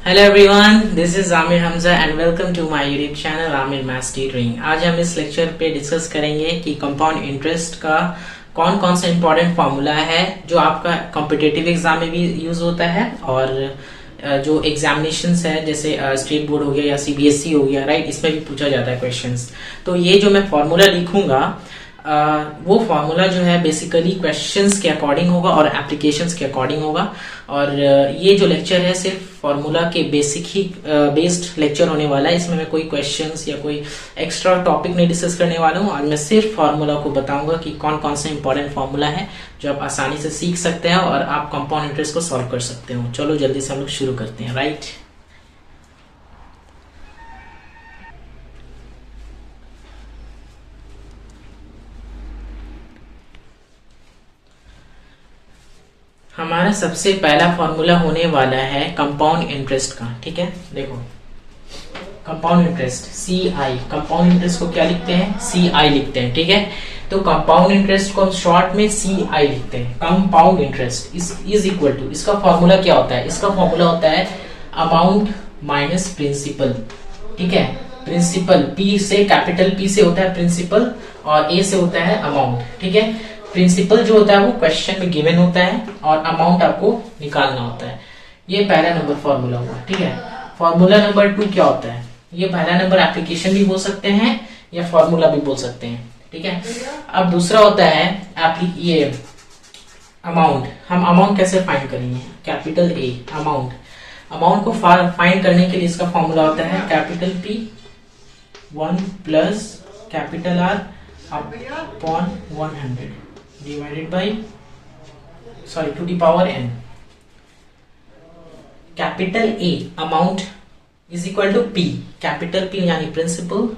Hello everyone, this is Aamir Hamza and welcome to my YouTube channel Aamir maths tutoring. आज हम इस lecture पे discuss करेंगे कि कंपाउंड इंटरेस्ट का कौन कौन सा इंपॉर्टेंट फार्मूला है जो आपका कॉम्पिटिटिव एग्जाम में भी यूज होता है और जो एग्जामिनेशंस है जैसे स्टेट बोर्ड हो गया या सीबीएसई हो गया, राइट, इसमें भी पूछा जाता है क्वेश्चंस। तो ये जो मैं फार्मूला लिखूंगा वो फार्मूला जो है बेसिकली क्वेश्चंस के अकॉर्डिंग होगा और एप्लीकेशंस के अकॉर्डिंग होगा। और ये जो लेक्चर है सिर्फ फार्मूला के बेसिक ही बेस्ड लेक्चर होने वाला है। इसमें मैं कोई क्वेश्चंस या कोई एक्स्ट्रा टॉपिक नहीं डिस्कस करने वाला हूँ। आज मैं सिर्फ फार्मूला को बताऊंगा कि कौन कौन सा इंपॉर्टेंट फार्मूला है जो आप आसानी से सीख सकते हैं और आप कंपाउंड इंटरेस्ट को सॉल्व कर सकते हो। चलो जल्दी से हम लोग शुरू करते हैं, राइट। हमारा सबसे पहला फॉर्मूला होने वाला है कंपाउंड इंटरेस्ट का, ठीक है। देखो, कंपाउंड इंटरेस्ट सी आई, कंपाउंड इंटरेस्ट को क्या लिखते हैं? सी आई लिखते हैं, ठीक है। तो कंपाउंड इंटरेस्ट को हम शॉर्ट में सी आई लिखते हैं। Compound interest is equal to, इसका फॉर्मूला क्या होता है? इसका फॉर्मूला होता है अमाउंट माइनस प्रिंसिपल, ठीक है। प्रिंसिपल पी से, कैपिटल पी से होता है प्रिंसिपल और ए से होता है अमाउंट, ठीक है। प्रिंसिपल जो होता है वो क्वेश्चन में गिवन होता है और अमाउंट आपको निकालना होता है। ये पहला नंबर फॉर्मूला हुआ, ठीक है। फॉर्मूला नंबर 2 क्या होता है? ये पहला नंबर एप्लीकेशन भी बोल सकते हैं या फॉर्मूला भी बोल सकते हैं, ठीक है। अब दूसरा होता है ये अमाउंट। हम अमाउंट कैसे फाइंड करेंगे? Capital A amount. अमाउंट को फाइंड करने के लिए इसका फॉर्मूला होता है capital P 1 plus capital R upon 100 divided by to the power n. Capital A amount is equal to P, capital P यानी principal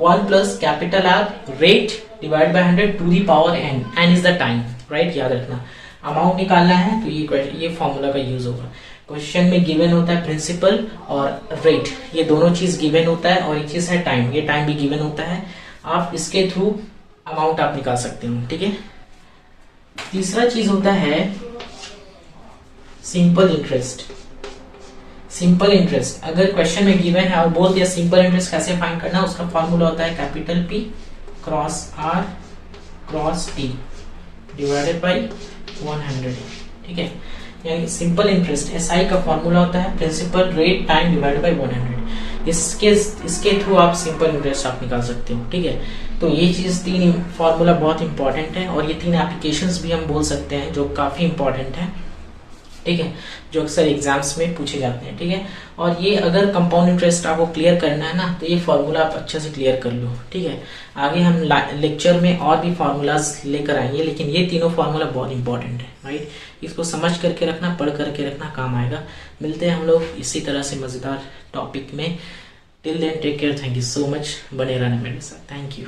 1 plus capital R rate divide by 100 to the power n, n is the time, right. याद रखना, amount निकालना है तो ये formula का use होगा। Question में गिवन होता है प्रिंसिपल और रेट, ये दोनों चीज गिवन होता है और एक चीज है टाइम, ये टाइम भी गिवन होता है। आप इसके थ्रू अमाउंट आप निकाल सकते हो, ठीक है। तीसरा चीज होता है सिंपल इंटरेस्ट। सिंपल इंटरेस्ट अगर क्वेश्चन में गिवन है और बोल दिया सिंपल इंटरेस्ट कैसे फाइंड करना, उसका फॉर्मूला होता है capital P cross R cross T divided by 100, ठीक है। यानी सिंपल इंटरेस्ट एसआई का फॉर्मूला होता है principal rate time divided by 100। इसके थ्रू आप सिंपल इंटरेस्ट आप निकाल सकते हो, ठीक है। तो ये चीज 3 फॉर्मूला बहुत इंपॉर्टेंट है और ये 3 एप्लीकेशंस भी हम बोल सकते हैं जो काफी इंपॉर्टेंट है, ठीक है, जो अक्सर एग्जाम्स में पूछे जाते हैं, ठीक है। और ये अगर कंपाउंड इंटरेस्ट आपको क्लियर करना है ना तो ये फॉर्मूला आप अच्छे से क्लियर कर लो, ठीक है। आगे हम लेक्चर में और भी फॉर्मूलाज लेकर आएंगे, लेकिन ये तीनों फॉर्मूला बहुत इंपॉर्टेंट है, राइट। इसको समझ करके रखना, पढ़ करके रखना, काम आएगा। मिलते हैं हम लोग इसी तरह से मजेदार टॉपिक में। Till then take care, thank you so much, बने रहना मेरे साथ, थैंक यू।